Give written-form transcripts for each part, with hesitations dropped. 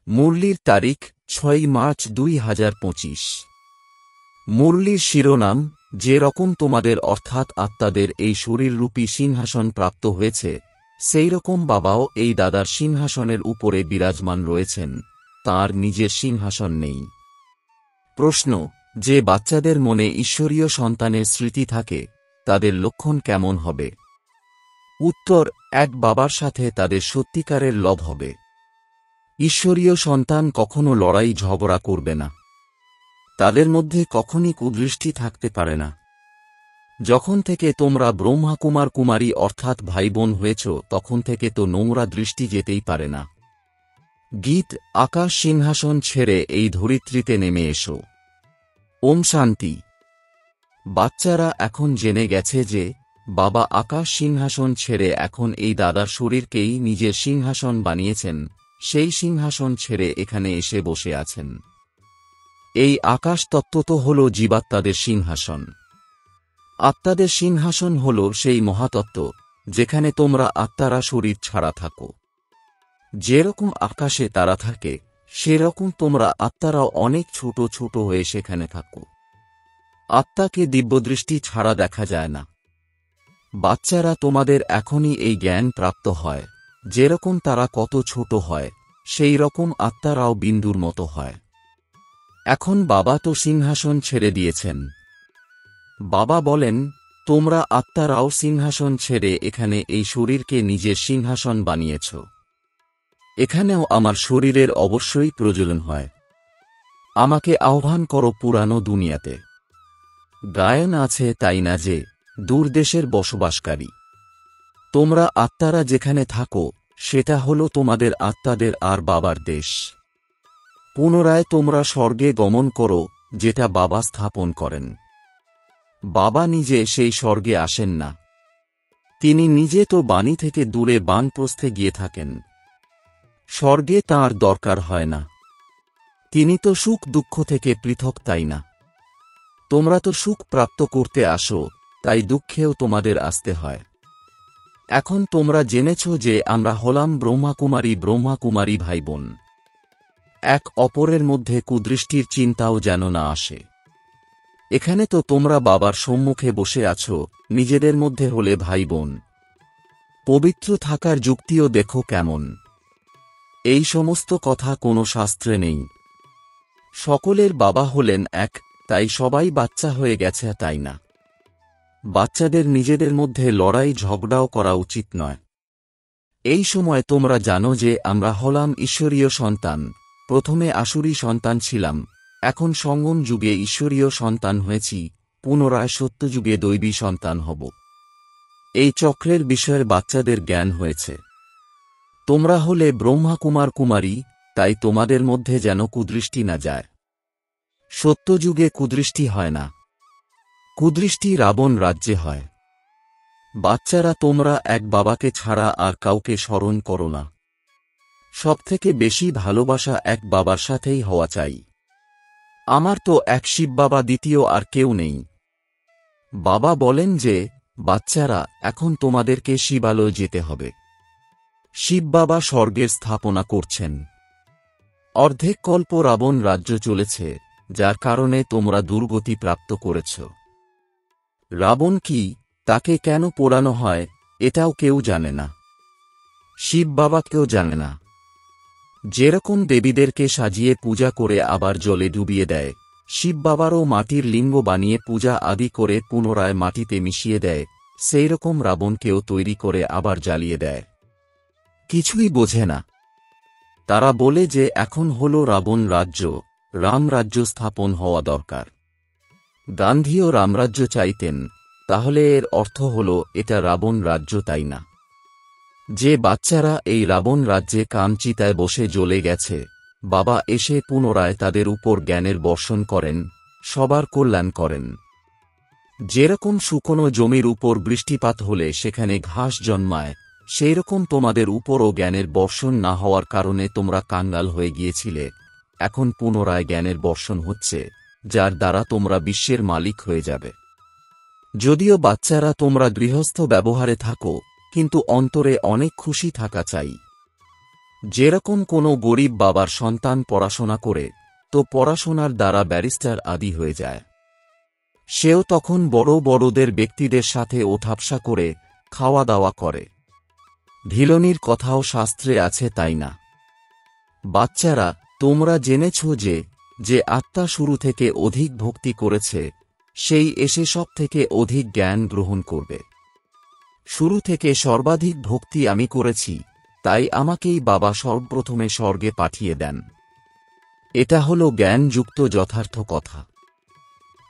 মুরলির তারিখ ৬ মার্চ ২০২৫। মুরলির শিরোনাম, যে রকম তোমাদের অর্থাৎ আত্মাদের এই শরীররূপী সিংহাসন প্রাপ্ত হয়েছে, সেই রকম বাবাও এই দাদার সিংহাসনের উপরে বিরাজমান রয়েছেন, তাঁর নিজের সিংহাসন নেই। প্রশ্ন, যে বাচ্চাদের মনে ঈশ্বরীয় সন্তানের স্মৃতি থাকে, তাদের লক্ষণ কেমন হবে? উত্তর, এক বাবার সাথে তাদের সত্যিকারের লভ হবে। ঈশ্বরীয় সন্তান কখনো লড়াই ঝগড়া করবে না। তাদের মধ্যে কখনই কুদৃষ্টি থাকতে পারে না। যখন থেকে তোমরা ব্রহ্মা কুমার কুমারী অর্থাৎ ভাই বোন হয়েছ, তখন থেকে তো নোংরা দৃষ্টি যেতেই পারে না। গীত, আকাশ সিংহাসন ছেড়ে এই ধরিত্রীতে নেমে এসো। ওম শান্তি। বাচ্চারা এখন জেনে গেছে যে বাবা আকাশ সিংহাসন ছেড়ে এখন এই দাদার শরীরকেই নিজের সিংহাসন বানিয়েছেন, সেই সিংহাসন ছেড়ে এখানে এসে বসে আছেন। এই আকাশ তত্ত্ব হল জীবাত্মাদের সিংহাসন। আত্মাদের সিংহাসন হল সেই মহাতত্ত্ব যেখানে তোমরা আত্মারা শরীর ছাড়া থাকো। যেরকম আকাশে তারা থাকে, সেরকম তোমরা আত্মারাও অনেক ছোট ছোট হয়ে সেখানে থাকো। আত্মাকে দিব্যদৃষ্টি ছাড়া দেখা যায় না। বাচ্চারা তোমাদের এখনই এই জ্ঞান প্রাপ্ত হয়, যেরকম তারা কত ছোট হয়, সেই রকম আত্মারাও বিন্দুর মতো হয়। এখন বাবা তো সিংহাসন ছেড়ে দিয়েছেন। বাবা বলেন, তোমরা আত্মারাও সিংহাসন ছেড়ে এখানে এই শরীরকে নিজের সিংহাসন বানিয়েছ। এখানেও আমার শরীরের অবশ্যই প্রয়োজন হয়। আমাকে আহ্বান করো পুরানো দুনিয়াতে। গায়ন আছে তাই না যে, দূরদেশের বসবাসকারী। তোমরা আত্মারা যেখানে থাকো, সেটা হলো তোমাদের আত্মাদের আর বাবার দেশ। পুনরায় তোমরা স্বর্গে গমন করো, যেটা বাবা স্থাপন করেন। বাবা নিজে সেই স্বর্গে আসেন না। তিনি নিজে তো বাণী থেকে দূরে বানপ্রস্থে গিয়ে থাকেন। স্বর্গে তাঁর দরকার হয় না। তিনি তো সুখ দুঃখ থেকে পৃথক, তাই না? তোমরা তো সুখ প্রাপ্ত করতে আসো, তাই দুঃখেও তোমাদের আসতে হয়। এখন তোমরা জেনেছ যে আমরা হলাম ব্রহ্মা কুমারী ভাই বোন। এক অপরের মধ্যে কুদৃষ্টির চিন্তাও যেন না আসে। এখানে তো তোমরা বাবার সম্মুখে বসে আছো, নিজেদের মধ্যে হলে ভাই বোন। পবিত্র থাকার যুক্তিও দেখো কেমন। এই সমস্ত কথা কোনো শাস্ত্রে নেই। সকলের বাবা হলেন এক, তাই সবাই বাচ্চা হয়ে গেছে, তাই না? বাচ্চাদের নিজেদের মধ্যে লড়াই ঝগড়াও করা উচিত নয়। এই সময় তোমরা জানো যে আমরা হলাম ঈশ্বরীয় সন্তান। প্রথমে আসুরী সন্তান ছিলাম, এখন সঙ্গম যুগে ঈশ্বরীয় সন্তান হয়েছি, পুনরায় সত্যযুগে দৈবী সন্তান হব। এই চক্রের বিষয়ের বাচ্চাদের জ্ঞান হয়েছে। তোমরা হলে ব্রহ্মা কুমার কুমারী, তাই তোমাদের মধ্যে যেন কুদৃষ্টি না যায়। সত্যযুগে কুদৃষ্টি হয় না। কুদৃষ্টি রাবণ রাজ্যে হয়। বাচ্চারা তোমরা এক বাবাকে ছাড়া আর কাউকে স্মরণ করো না। সবথেকে বেশি ভালোবাসা এক বাবার সাথেই হওয়া চাই। আমার তো এক শিব বাবা, দ্বিতীয় আর কেউ নেই। বাবা বলেন যে, বাচ্চারা এখন তোমাদেরকে শিবালয়ে যেতে হবে। শিব বাবা স্বর্গের স্থাপনা করছেন। অর্ধেক কল্প রাবণ রাজ্য চলেছে, যার কারণে তোমরা দুর্গতি প্রাপ্ত করেছ। রাবণ কি, তাকে কেন পোড়ানো হয়, এটাও কেউ জানে না। শিব বাবা কেউ জানে না। যেরকম দেবীদেরকে সাজিয়ে পূজা করে আবার জলে ডুবিয়ে দেয়, শিব বাবারও মাটির লিঙ্গ বানিয়ে পূজা আদি করে পুনরায় মাটিতে মিশিয়ে দেয়, সেই রকম রাবণকেও তৈরি করে আবার জ্বালিয়ে দেয়। কিছুই বোঝে না। তারা বলে যে এখন হল রাবণ রাজ্য, রাম রাজ্য স্থাপন হওয়া দরকার। গান্ধীও রামরাজ্য চাইতেন, তাহলে এর অর্থ হল এটা রাবণ রাজ্য, তাই না? যে বাচ্চারা এই রাবণ রাজ্যে কামচিতায় বসে জ্বলে গেছে, বাবা এসে পুনরায় তাদের উপর জ্ঞানের বর্ষণ করেন, সবার কল্যাণ করেন। যেরকম শুকনো জমির উপর বৃষ্টিপাত হলে সেখানে ঘাস জন্মায়, সেই রকম তোমাদের উপরও জ্ঞানের বর্ষণ না হওয়ার কারণে তোমরা কাঙ্গাল হয়ে গিয়েছিলে। এখন পুনরায় জ্ঞানের বর্ষণ হচ্ছে, যার দ্বারা তোমরা বিশ্বের মালিক হয়ে যাবে। যদিও বাচ্চারা তোমরা গৃহস্থ ব্যবহারে থাকো, কিন্তু অন্তরে অনেক খুশি থাকা চাই। যেরকম কোনো গরিব বাবার সন্তান পড়াশোনা করে তো পড়াশোনার দ্বারা ব্যারিস্টার আদি হয়ে যায়, সেও তখন বড় বড়দের ব্যক্তিদের সাথে ওঠাবসা করে খাওয়া দাওয়া করে। ঢিলনির কথাও শাস্ত্রে আছে, তাই না? বাচ্চারা, তোমরা জেনেছ যে যে আত্মা শুরু থেকে অধিক ভক্তি করেছে সেই এসে সব থেকে অধিক জ্ঞান গ্রহণ করবে। শুরু থেকে সর্বাধিক ভক্তি আমি করেছি, তাই আমাকেই বাবা সর্বপ্রথমে স্বর্গে পাঠিয়ে দেন। এটা হল জ্ঞানযুক্ত যথার্থ কথা।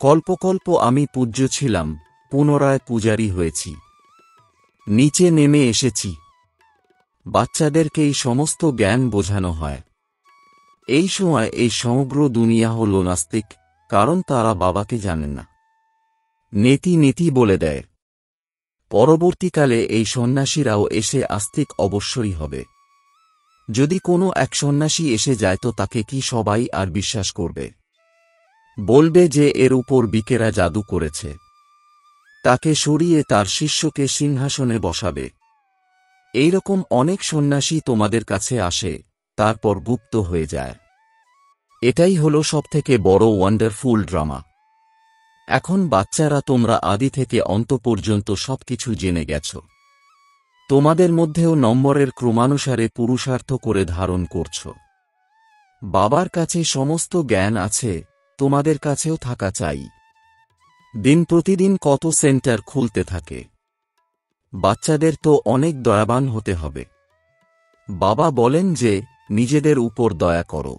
কল্পকল্প আমি পূজ্য ছিলাম, পুনরায় পূজারী হয়েছি, নিচে নেমে এসেছি। বাচ্চাদেরকেই সমস্ত জ্ঞান বোঝানো হয়। এই সময় এই সমগ্র দুনিয়া হল নাস্তিক, কারণ তারা বাবাকে জানেন না। নেতি নেতি বলে দেয়। পরবর্তীকালে এই সন্ন্যাসীরাও এসে আস্তিক অবশ্যই হবে। যদি কোনো এক সন্ন্যাসী এসে যায় তো তাকে কি সবাই আর বিশ্বাস করবে? বলবে যে এর উপর বিকেরা জাদু করেছে। তাকে সরিয়ে তার শিষ্যকে সিংহাসনে বসাবে। এইরকম অনেক সন্ন্যাসী তোমাদের কাছে আসে, তারপর গুপ্ত হয়ে যায়। এটাই হল সবথেকে বড় ওয়ান্ডারফুল ড্রামা। এখন বাচ্চারা, তোমরা আদি থেকে অন্ত পর্যন্ত সবকিছু জেনে গেছ। তোমাদের মধ্যেও নম্বরের ক্রমানুসারে পুরুষার্থ করে ধারণ করছ। বাবার কাছে সমস্ত জ্ঞান আছে, তোমাদের কাছেও থাকা চাই। দিন প্রতিদিন কত সেন্টার খুলতে থাকে। বাচ্চাদের তো অনেক দয়াবান হতে হবে। বাবা বলেন যে নিজেদের উপর দয়া করো,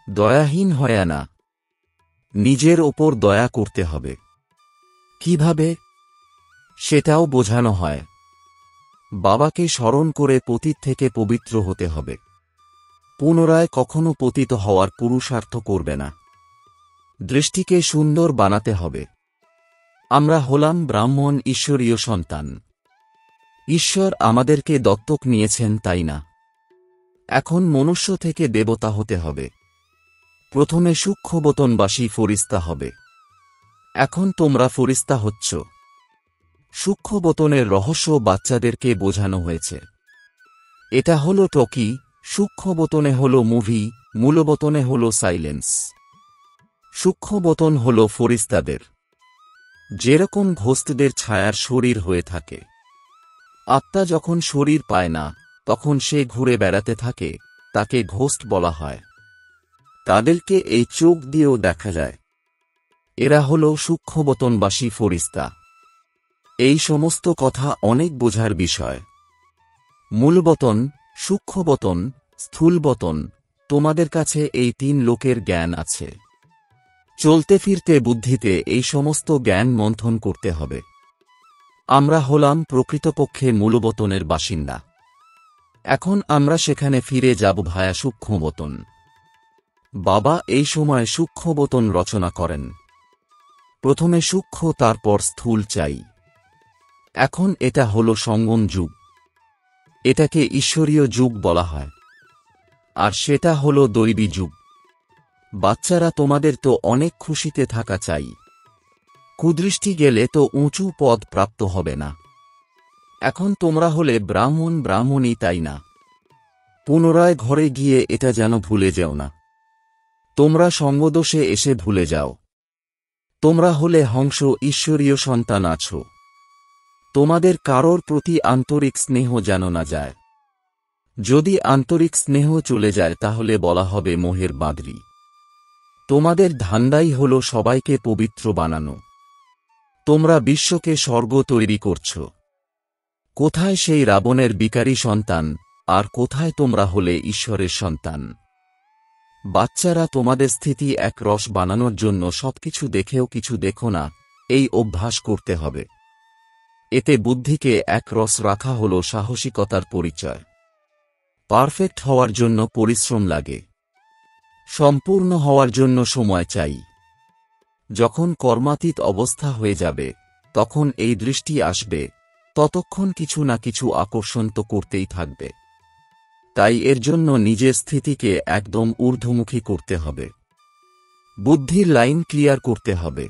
দয়াহীন হয় না। নিজের ওপর দয়া করতে হবে। কিভাবে সেটাও বোঝানো হয়। বাবাকে স্মরণ করে পতিত থেকে পবিত্র হতে হবে। পুনরায় কখনো পতিত হওয়ার পুরুষার্থ করবে না। দৃষ্টিকে সুন্দর বানাতে হবে। আমরা হলাম ব্রাহ্মণ ঈশ্বরীয় সন্তান। ঈশ্বর আমাদেরকে দত্তক নিয়েছেন, তাই না? এখন মনুষ্য থেকে দেবতা হতে হবে। প্রথমে সূক্ষ্মবতনবাসী ফরিস্তা হবে। এখন তোমরা ফরিস্তা হচ্ছ। সূক্ষ্মবতনের রহস্য বাচ্চাদেরকে বোঝানো হয়েছে। এটা হল টকি, সূক্ষ্মবতনে হল মুভি, মূলবতনে হল সাইলেন্স। সূক্ষ্মবতন হল ফরিস্তাদের। যেরকম ঘোস্টদের ছায়ার শরীর হয়ে থাকে। আত্মা যখন শরীর পায় না তখন সে ঘুরে বেড়াতে থাকে, তাকে ঘোস্ট বলা হয়। তাদেরকে এই চোখ দিয়েও দেখা যায়। এরা হল সূক্ষ্মবতনবাসী ফরিস্তা। এই সমস্ত কথা অনেক বোঝার বিষয়। মূলবতন, সূক্ষ্মবতন, স্থূলবতন, তোমাদের কাছে এই তিন লোকের জ্ঞান আছে। চলতে ফিরতে বুদ্ধিতে এই সমস্ত জ্ঞান মন্থন করতে হবে। আমরা হলাম প্রকৃতপক্ষে মূলবতনের বাসিন্দা। এখন আমরা সেখানে ফিরে যাব ভায়া সূক্ষ্মবতন। বাবা এই সময় সূক্ষ্মবতন রচনা করেন। প্রথমে সূক্ষ্ম, তারপর স্থূল চাই। এখন এটা হল সঙ্গম যুগ। এটাকে ঈশ্বরীয় যুগ বলা হয়। আর সেটা হল দৈবী যুগ। বাচ্চারা, তোমাদের তো অনেক খুশিতে থাকা চাই। কুদৃষ্টি গেলে তো উঁচু পদ প্রাপ্ত হবে না। এখন তোমরা হলে ব্রাহ্মণ ব্রাহ্মণী, তাই না? পুনরায় ঘরে গিয়ে এটা যেন ভুলে যাও না। তোমরা সঙ্গদোষে এসে ভুলে যাও। তোমরা হলে হংস, ঈশ্বরীয় সন্তান আছো। তোমাদের কারোর প্রতি আন্তরিক স্নেহ যেন না যায়। যদি আন্তরিক স্নেহ চলে যায় তাহলে বলা হবে মোহের বাঁদরি। তোমাদের ধান্দাই হল সবাইকে পবিত্র বানানো। তোমরা বিশ্বকে স্বর্গ তৈরি করছ। কোথায় সেই রাবণের বিকারী সন্তান, আর কোথায় তোমরা হলে ঈশ্বরের সন্তান? বাচ্চারা, তোমাদের স্থিতি এক রস বানানোর জন্য সবকিছু দেখেও কিছু দেখো না, এই অভ্যাস করতে হবে। এতে বুদ্ধিকে এক রস রাখা হল সাহসিকতার পরিচয়। পারফেক্ট হওয়ার জন্য পরিশ্রম লাগে। সম্পূর্ণ হওয়ার জন্য সময় চাই। যখন কর্মাতীত অবস্থা হয়ে যাবে তখন এই দৃষ্টি আসবে, ততক্ষণ কিছু না কিছু আকর্ষণ তো করতেই থাকবে। তাই এর জন্য নিজের স্থিতিকে একদম ঊর্ধ্বমুখী করতে হবে। বুদ্ধির লাইন ক্লিয়ার করতে হবে।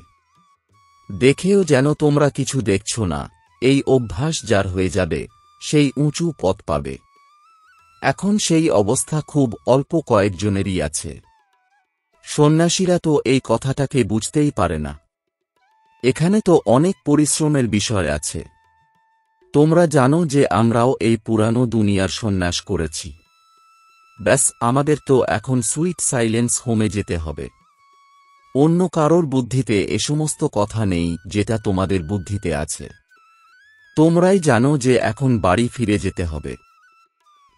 দেখেও যেন তোমরা কিছু দেখছ না, এই অভ্যাস যার হয়ে যাবে সেই উঁচু পথ পাবে। এখন সেই অবস্থা খুব অল্প কয়েকজনেরই আছে। সন্ন্যাসীরা তো এই কথাটাকে বুঝতেই পারে না। এখানে তো অনেক পরিশ্রমের বিষয় আছে। তোমরা জানো যে আমরাও এই পুরানো দুনিয়ার সন্ন্যাস করেছি। ব্যাস, আমাদের তো এখন সুইট সাইলেন্স হোমে যেতে হবে। অন্য কারোর বুদ্ধিতে এ সমস্ত কথা নেই যেটা তোমাদের বুদ্ধিতে আছে। তোমরাই জানো যে এখন বাড়ি ফিরে যেতে হবে।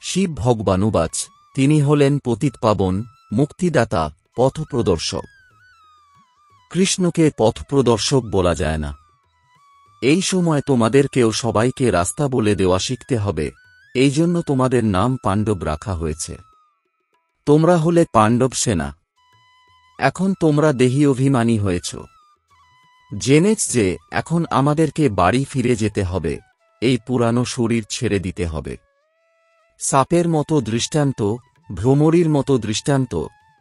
শিব ভগবানুবাচ, তিনি হলেন পতিতপাবন, মুক্তিদাতা, পথপ্রদর্শক। কৃষ্ণকে পথপ্রদর্শক বলা যায় না। এই সময় তোমাদেরকেও সবাইকে রাস্তা বলে দেওয়া শিখতে হবে, এই জন্য তোমাদের নাম পাণ্ডব রাখা হয়েছে। তোমরা হলে পাণ্ডব সেনা। এখন তোমরা দেহী অভিমানী হয়েছ। জেনেছ যে এখন আমাদেরকে বাড়ি ফিরে যেতে হবে, এই পুরানো শরীর ছেড়ে দিতে হবে। সাপের মতো দৃষ্টান্ত, ভ্রমরীর মতো দৃষ্টান্ত,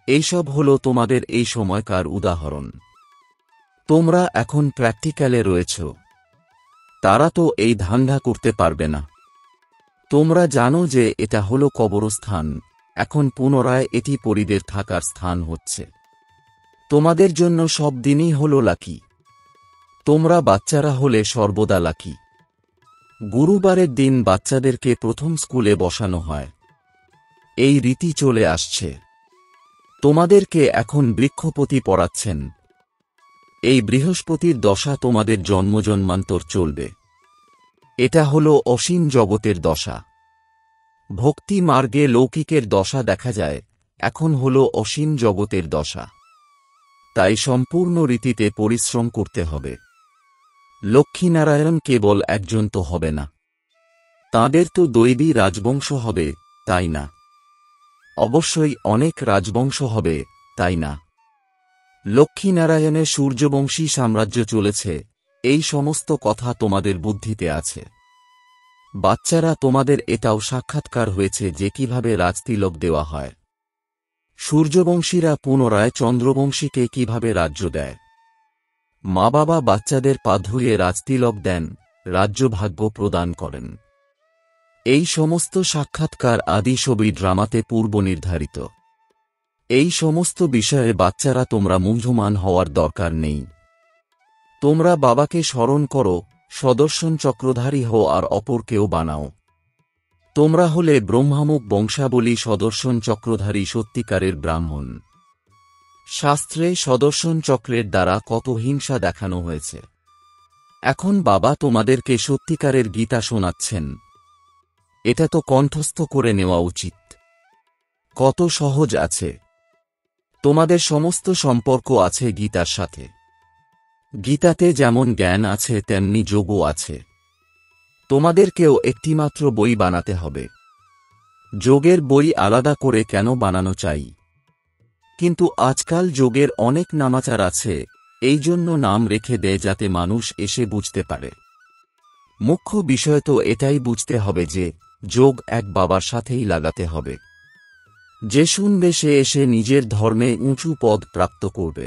এইসব হল তোমাদের এই সময়কার উদাহরণ। তোমরা এখন প্র্যাকটিক্যালে রয়েছ। তারা তো এই ধান্দা করতে পারবে না। তোমরা জানো যে এটা হলো কবরস্থান, এখন পুনরায় এটি পরীদের থাকার স্থান হচ্ছে। তোমাদের জন্য সব দিনই হল লাকি। তোমরা বাচ্চারা হলে সর্বদা লাকি। গুরুবারের দিন বাচ্চাদেরকে প্রথম স্কুলে বসানো হয়। এই রীতি চলে আসছে। তোমাদেরকে এখন বৃক্ষপতি পড়াচ্ছেন। এই বৃহস্পতির দশা তোমাদের জন্মজন্মান্তর চলবে। এটা হল অসীম জগতের দশা। ভক্তি মার্গে লৌকিকের দশা দেখা যায়, এখন হল অসীম জগতের দশা। তাই সম্পূর্ণ রীতিতে পরিশ্রম করতে হবে। লক্ষ্মীনারায়ণ কেবল একজন তো হবে না, তাঁদের তো দৈবী রাজবংশ হবে, তাই না? অবশ্যই অনেক রাজবংশ হবে, তাই না? লক্ষ্মীনারায়ণের সূর্যবংশী সাম্রাজ্য চলেছে, এই সমস্ত কথা তোমাদের বুদ্ধিতে আছে। বাচ্চারা তোমাদের এটাও সাক্ষাৎকার হয়েছে যে কিভাবে রাজতিলক দেওয়া হয়। সূর্যবংশীরা পুনরায় চন্দ্রবংশীকে কিভাবে রাজ্য দেয়। মা বাবা বাচ্চাদের পা ধুয়ে রাজতিলক দেন, রাজ্যভাগ্য প্রদান করেন। এই সমস্ত সাক্ষাৎকার আদি ছবি ড্রামাতে পূর্ব নির্ধারিত। এই সমস্ত বিষয়ে বাচ্চারা তোমরা মুহ্যমান হওয়ার দরকার নেই। তোমরা বাবাকে স্মরণ করো, সদর্শন চক্রধারী হও আর অপরকেও বানাও। তোমরা হলে ব্রহ্মামুখ বংশাবলী সদর্শন চক্রধারী সত্যিকারের ব্রাহ্মণ। শাস্ত্রে সদর্শন চক্রের দ্বারা কত হিংসা দেখানো হয়েছে। এখন বাবা তোমাদেরকে সত্যিকারের গীতা শোনাচ্ছেন। এটা তো কণ্ঠস্থ করে নেওয়া উচিত। কত সহজ আছে। তোমাদের সমস্ত সম্পর্ক আছে গীতার সাথে। গীতাতে যেমন জ্ঞান আছে তেমনি যোগও আছে। তোমাদেরকেও একটিমাত্র বই বানাতে হবে। যোগের বই আলাদা করে কেন বানানো চাই? কিন্তু আজকাল যোগের অনেক নামাচার আছে, এই জন্য নাম রেখে দেয় যাতে মানুষ এসে বুঝতে পারে। মুখ্য বিষয় তো এটাই বুঝতে হবে যে যোগ এক বাবার সাথেই লাগাতে হবে। যে শুনবে সে এসে নিজের ধর্মে উঁচু পদ প্রাপ্ত করবে।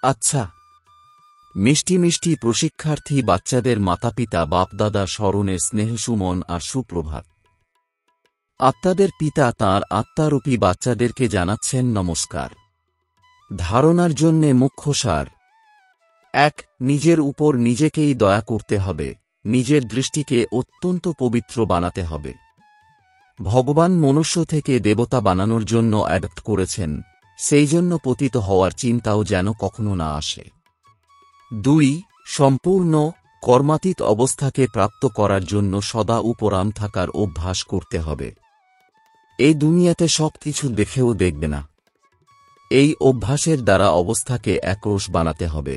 আচ্ছা, মিষ্টি মিষ্টি প্রশিক্ষার্থী বাচ্চাদের মাতাপিতা বাপদাদা স্মরণের স্নেহসুমন আর সুপ্রভাত। আত্মাদের পিতা তাঁর আত্মারূপী বাচ্চাদেরকে জানাচ্ছেন নমস্কার। ধারণার জন্যে মুখ্য সার: ১. নিজের উপর নিজেকেই দয়া করতে হবে, নিজের দৃষ্টিকে অত্যন্ত পবিত্র বানাতে হবে। ভগবান মনুষ্য থেকে দেবতা বানানোর জন্য অ্যাডপ্ট করেছেন, সেই জন্য পতিত হওয়ার চিন্তাও যেন কখনো না আসে। ২. সম্পূর্ণ কর্মাতীত অবস্থাকে প্রাপ্ত করার জন্য সদা উপরাম থাকার অভ্যাস করতে হবে। এই দুনিয়াতে সবকিছু দেখেও দেখবে না। এই অভ্যাসের দ্বারা অবস্থাকে একরোষ বানাতে হবে।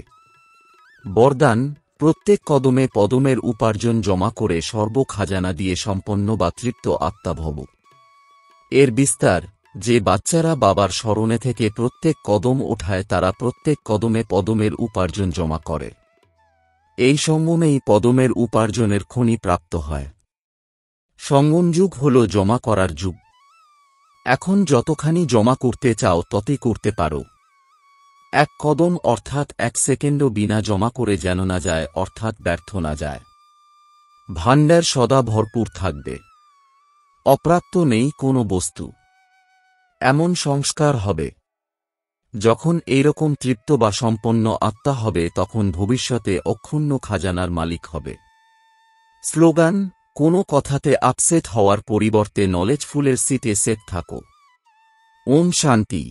বরদান: প্রত্যেক কদমে পদমের উপার্জন জমা করে সর্ব খাজানা দিয়ে সম্পন্ন বা তৃপ্ত আত্মা ভব। এর বিস্তার: যে বাচ্চারা বাবার স্মরণে থেকে প্রত্যেক কদম ওঠায় তারা প্রত্যেক কদমে পদমের উপার্জন জমা করে। এই সঙ্গমেই পদমের উপার্জনের খনি প্রাপ্ত হয়। সঙ্গম যুগ হল জমা করার যুগ। এখন যতখানি জমা করতে চাও ততই করতে পারো। এক কদম অর্থাৎ এক সেকেন্ডও বিনা জমা করে যেন না যায়, অর্থাৎ ব্যর্থ না যায়। ভাণ্ডার সদা ভরপুর থাকবে। অপ্রাপ্ত নেই কোনো বস্তু। এমন সংস্কার হবে। যখন এইরকম তৃপ্ত বা সম্পন্ন আত্মা হবে তখন ভবিষ্যতে অক্ষুণ্ণ খাজানার মালিক হবে। স্লোগান: কোনো কথাতে আপসেট হওয়ার পরিবর্তে নলেজফুলের সিটে সেট থাকো। ওম শান্তি।